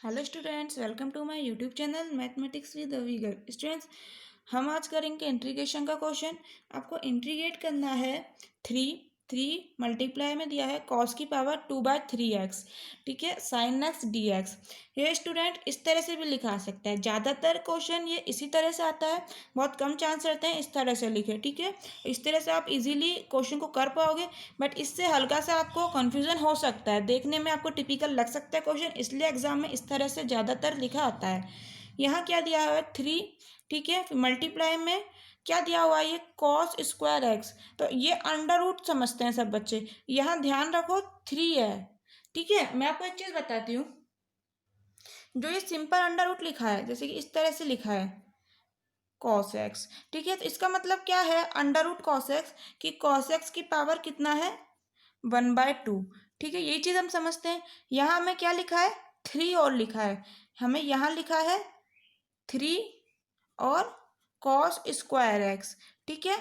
Hello students, welcome to my YouTube channel mathematics with अविगर। Students, हम आज करेंगे इंटीग्रेशन का क्वेश्चन। आपको इंटीग्रेट करना है थ्री थ्री मल्टीप्लाई में दिया है कॉस की पावर 2/3x, ठीक है, साइन एक्स डी एक्स। ये स्टूडेंट इस तरह से भी लिखा सकता है। ज़्यादातर क्वेश्चन ये इसी तरह से आता है, बहुत कम चांस रहते हैं इस तरह से लिखे, ठीक है। इस तरह से आप इजीली क्वेश्चन को कर पाओगे, बट इससे हल्का सा आपको कन्फ्यूजन हो सकता है, देखने में आपको टिपिकल लग सकता है क्वेश्चन, इसलिए एग्जाम में इस तरह से ज़्यादातर लिखा आता है। यहाँ क्या दिया हुआ है? थ्री, ठीक है। फिर मल्टीप्लाई में क्या दिया हुआ है? ये कॉस स्क्वायर एक्स। तो ये अंडर रूट समझते हैं सब बच्चे। यहाँ ध्यान रखो थ्री है, ठीक है। मैं आपको एक चीज़ बताती हूँ, जो ये सिंपल अंडर रूट लिखा है, जैसे कि इस तरह से लिखा है कॉस एक्स, ठीक है, तो इसका मतलब क्या है? अंडर रूट कॉस एक्स, कि कॉस एक्स की पावर कितना है? 1/2, ठीक है। यही चीज़ हम समझते हैं। यहाँ हमें क्या लिखा है? थ्री और लिखा है, हमें यहाँ लिखा है थ्री और कॉस स्क्वायर एक्स, ठीक है।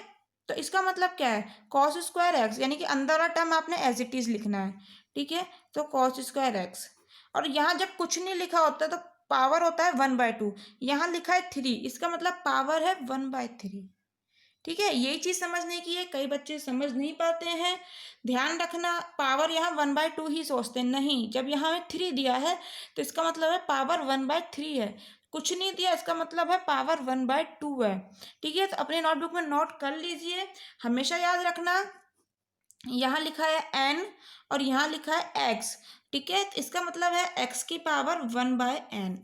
तो इसका मतलब क्या है? कॉस स्क्वायर एक्स, यानी कि अंदर वाला टर्म आपने एज इट इज लिखना है, ठीक है। तो कॉस स्क्वायर एक्स, और यहाँ जब कुछ नहीं लिखा होता तो पावर होता है 1/2। यहाँ लिखा है थ्री, इसका मतलब पावर है 1/3, ठीक है। यही चीज समझने की है, कई बच्चे समझ नहीं पाते हैं। ध्यान रखना, पावर यहाँ 1/2 ही सोचते हैं, नहीं। जब यहाँ में थ्री दिया है तो इसका मतलब है पावर 1/3 है। कुछ नहीं दिया, इसका मतलब है पावर 1/2 है, ठीक है। तो अपने नोटबुक में नोट कर लीजिए। हमेशा याद रखना, यहाँ लिखा है n और यहाँ लिखा है x, ठीक है। तो इसका मतलब है x की पावर 1/n।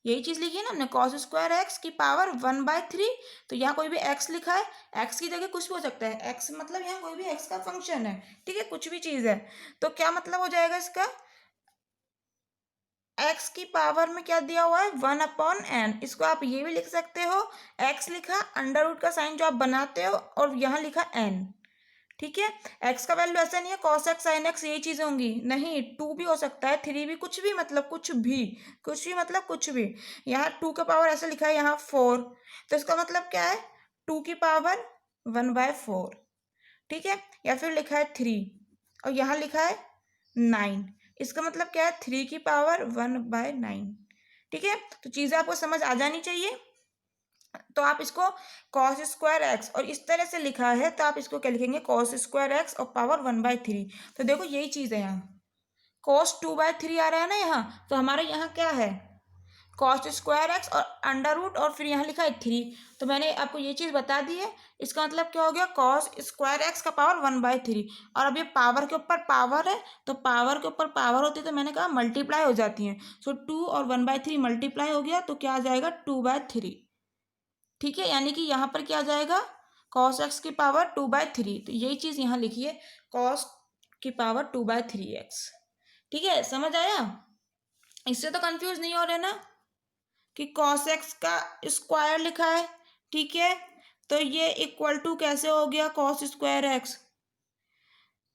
यही चीज लिखी है ना हमने, कॉस स्क्वायर एक्स की पावर 1/3। तो यहाँ कोई भी एक्स लिखा है, एक्स की जगह कुछ भी हो सकता है। एक्स मतलब यहाँ कोई भी एक्स का फंक्शन है, ठीक है, कुछ भी चीज है। तो क्या मतलब हो जाएगा इसका? एक्स की पावर में क्या दिया हुआ है? 1/n। इसको आप ये भी लिख सकते हो, एक्स लिखा, अंडर रूट का साइन जो आप बनाते हो, और यहाँ लिखा n, ठीक है। एक्स का वैल्यू ऐसा नहीं है कॉस एक्स साइन एक्स यही चीजें होंगी, नहीं। टू भी हो सकता है, थ्री भी, कुछ भी, मतलब कुछ भी, कुछ भी मतलब कुछ भी। यहाँ टू का पावर ऐसा लिखा है, यहाँ 4, तो इसका मतलब क्या है? टू की पावर 1/4, ठीक है। या फिर लिखा है थ्री और यहाँ लिखा है 9, इसका मतलब क्या है? थ्री की पावर 1/9, ठीक है। तो चीजें आपको समझ आ जानी चाहिए। तो आप इसको कॉस स्क्वायर एक्स, और इस तरह से लिखा है तो आप इसको क्या लिखेंगे? कॉस स्क्वायर एक्स और पावर 1/3। तो देखो यही चीज है, यहाँ कॉस 2/3 आ रहा है ना यहाँ, तो हमारे यहाँ क्या है? कॉस स्क्वायर एक्स और अंडर रूट, और फिर यहाँ लिखा है थ्री। तो मैंने आपको ये चीज बता दी है। इसका मतलब क्या हो गया? कॉस स्क्वायर एक्स का पावर 1/3। और अब ये पावर के ऊपर पावर है, तो पावर के ऊपर पावर होती है, तो मैंने कहा मल्टीप्लाई हो जाती है। सो 2 और 1/3 मल्टीप्लाई हो गया, तो क्या आ जाएगा? 2/3, ठीक है। यानी कि यहाँ पर क्या आ जाएगा? कॉस एक्स की पावर 2/3। तो यही चीज यहाँ लिखिए, कॉस की पावर 2/3x, ठीक है। समझ आया? इससे तो कंफ्यूज नहीं हो रहे ना कि कॉस एक्स का स्क्वायर लिखा है, ठीक है, तो ये इक्वल टू कैसे हो गया कॉस स्क्वायर एक्स?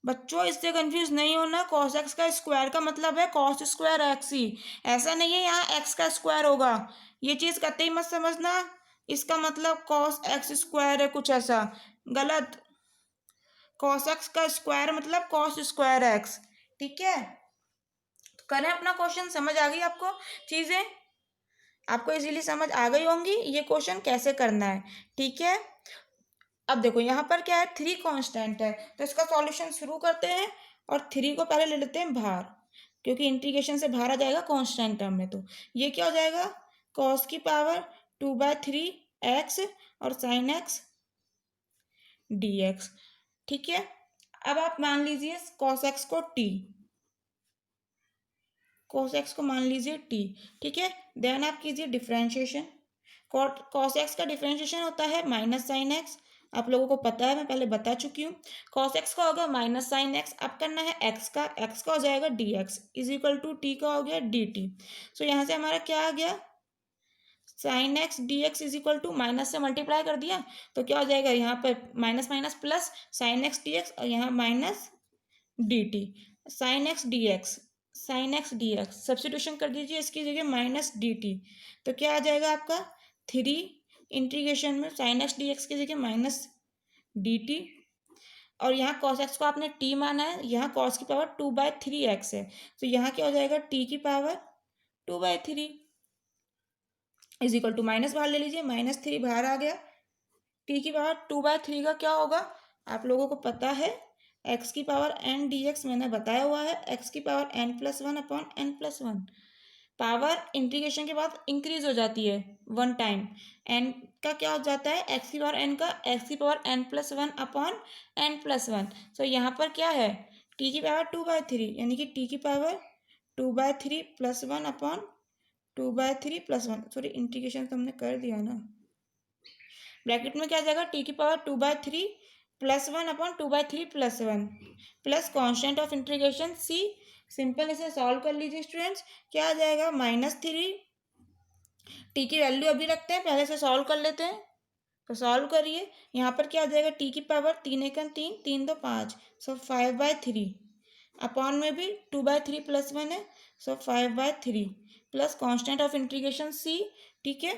बच्चों, इससे कंफ्यूज नहीं होना। कॉस एक्स का स्क्वायर का मतलब है कॉस स्क्वायर एक्स ही, ऐसा नहीं है यहाँ एक्स का स्क्वायर होगा। ये चीज कतई मत समझना, इसका मतलब कॉस एक्स स्क्वायर है कुछ ऐसा, गलत। कॉस एक्स का स्क्वायर मतलब कॉस स्क्वायर एक्स, ठीक है। तो करें अपना क्वेश्चन। समझ आ गई आपको चीजें? आपको इजीली समझ आ गई होंगी ये क्वेश्चन कैसे करना है, ठीक है। अब देखो यहाँ पर क्या है? थ्री कांस्टेंट है, तो इसका सॉल्यूशन शुरू करते हैं, और थ्री को पहले ले लेते हैं बाहर, क्योंकि इंटीग्रेशन से बाहर आ जाएगा कांस्टेंट टर्म में। तो ये क्या हो जाएगा? कॉस की पावर 2/3x और साइन एक्स डी एक्स, ठीक है। अब आप मान लीजिए कॉस एक्स को टी, कॉस एक्स को मान लीजिए टी, ठीक है। देन आप कीजिए डिफ्रेंशिएशन। कॉस एक्स का डिफ्रेंशिएशन होता है माइनस साइन एक्स, आप लोगों को पता है, मैं पहले बता चुकी हूँ। कॉस एक्स का होगा माइनस साइन एक्स, अब करना है एक्स का हो जाएगा d x is equal to t का हो गया डी टी। सो यहाँ से हमारा क्या आ गया? Sine x d x is equal to, minus से मल्टीप्लाई कर दिया तो क्या हो जाएगा? यहाँ पर minus minus plus, sine x d x, और यहाँ minus d t. Sine x d x, sine x d x substitution कर दीजिए इसकी जगह माइनस डी टी, तो क्या आ जाएगा आपका? थ्री इंटीग्रेशन में साइन एक्स डी एक्स की जगह माइनस डी टी, और यहाँ cos x को आपने t माना है, यहाँ cos की पावर 2/3x है, तो यहाँ क्या हो जाएगा t की power 2/3 is equal to minus बाहर ले लीजिए, -3 बाहर आ गया। t की पावर 2/3 का क्या होगा, आप लोगों को पता है x की पावर n dx मैंने बताया हुआ है, x की power n+1 upon n+1। Power integration के बाद इंक्रीज हो जाती है 1 टाइम, n का क्या हो जाता है, x की पावर n का x की पावर n+1 अपॉन n+1। सो यहाँ पर क्या है, t की पावर 2/3 यानी कि t की पावर 2/3 +1 अपॉन 2/3 +1, सॉरी इंटीग्रेशन तो हमने कर दिया ना, ब्रैकेट में क्या आ जाएगा, टी की power 2/3 +1 upon 2/3 +1 plus constant of integration c. Simple इसे सॉल्व कर लीजिए स्टूडेंट्स, क्या आ जाएगा -3, टी की वैल्यू अभी रखते हैं, पहले से सॉल्व कर लेते हैं, तो सॉल्व करिए। यहाँ पर क्या आ जाएगा, टी की पावर 3 एकम 3, 3 दो 5, सो 5/3 अपॉन में भी 2/3 +1 है, सो 5/3 plus constant of integration C, ठीक है,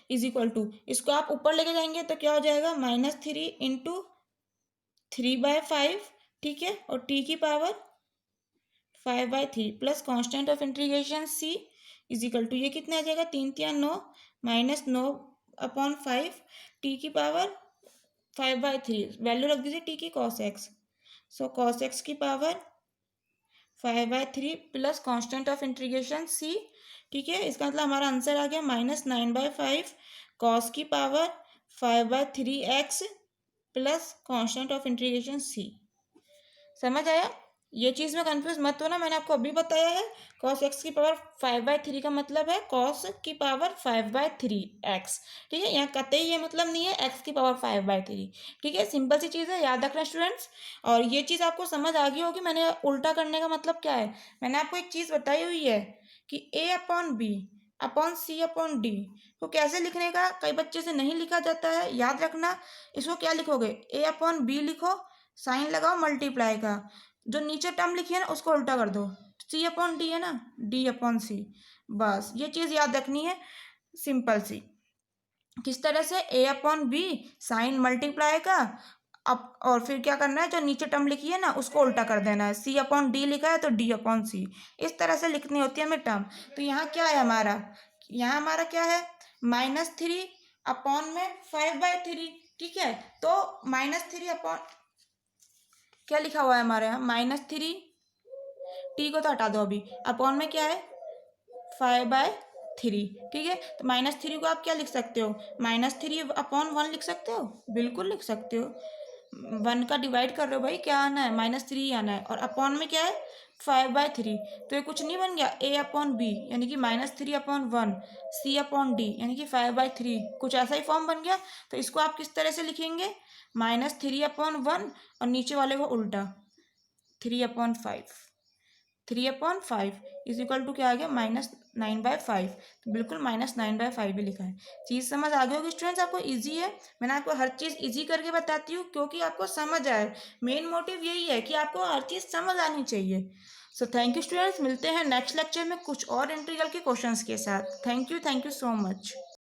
इज इक्वल टू, इसको आप ऊपर लेके जाएंगे तो क्या हो जाएगा, -3 इंटू 3/5, ठीक है, और टी की power 5/3 plus constant of integration C is equal to, ये कितना आ जाएगा, 3×3 = 9 -9 अपॉन 5, टी की पावर 5/3, वैल्यू रख दीजिए टी की cos x, so cos x की power 5/3 plus constant of integration C, ठीक है, इसका मतलब हमारा आंसर आ गया -9/5 cos की power 5/3x plus constant of integration C. समझ आया, ये चीज़ में कंफ्यूज मत होना, मैंने आपको अभी बताया है, cos x की पावर 5/3 का मतलब है cos की पावर 5/3x, ठीक है, यहाँ कतई ये मतलब नहीं है x की पावर 5/3, ठीक है, सिंपल सी चीज़ है, याद रखना स्टूडेंट्स। और ये चीज़ आपको समझ आ गई होगी, मैंने उल्टा करने का मतलब क्या है, मैंने आपको एक चीज़ बताई हुई है कि a/b अपॉन c/d को कैसे लिखने का, कई बच्चे से नहीं लिखा जाता है, याद रखना, इसको क्या लिखोगे, a/b लिखो, साइन लगाओ मल्टीप्लाई का, जो नीचे टर्म लिखी है ना उसको उल्टा कर दो, c/d है ना, d/c, बस ये चीज़ याद रखनी है, सिंपल सी। किस तरह से, a/b साइन मल्टीप्लाई का, अब और फिर क्या करना है, जो नीचे टर्म लिखी है ना उसको उल्टा कर देना है, c/d लिखा है तो d/c, इस तरह से लिखनी होती है हमें टर्म। तो यहाँ क्या है हमारा, यहाँ हमारा क्या है, -3 अपॉन में 5/3, ठीक है, तो -3 अपॉन क्या लिखा हुआ है हमारे यहाँ, -3, टी को तो हटा दो अभी, अपॉन में क्या है 5/3, ठीक है, तो -3 को आप क्या लिख सकते हो, -3 अपॉन 1 लिख सकते हो, बिल्कुल लिख सकते हो, 1 का डिवाइड कर रहे हो भाई, क्या आना है -3 आना है, और अपॉन में क्या है 5/3, तो ये कुछ नहीं बन गया, a/b यानी कि -3/1 c/d यानी कि 5/3, कुछ ऐसा ही फॉर्म बन गया। तो इसको आप किस तरह से लिखेंगे, -3/1 और नीचे वाले को उल्टा 3/5, 3/5 इज इक्वल टू क्या आ गया, -9/5, तो बिल्कुल -9/5 ही लिखा है। चीज़ समझ आ गई होगी स्टूडेंट्स, आपको इजी है, मैंने आपको हर चीज़ इजी करके बताती हूँ क्योंकि आपको समझ आए, मेन मोटिव यही है कि आपको हर चीज़ समझ आनी चाहिए। सो थैंक यू स्टूडेंट्स, मिलते हैं नेक्स्ट लेक्चर में कुछ और इंटीग्रल के क्वेश्चंस के साथ। Thank you so much.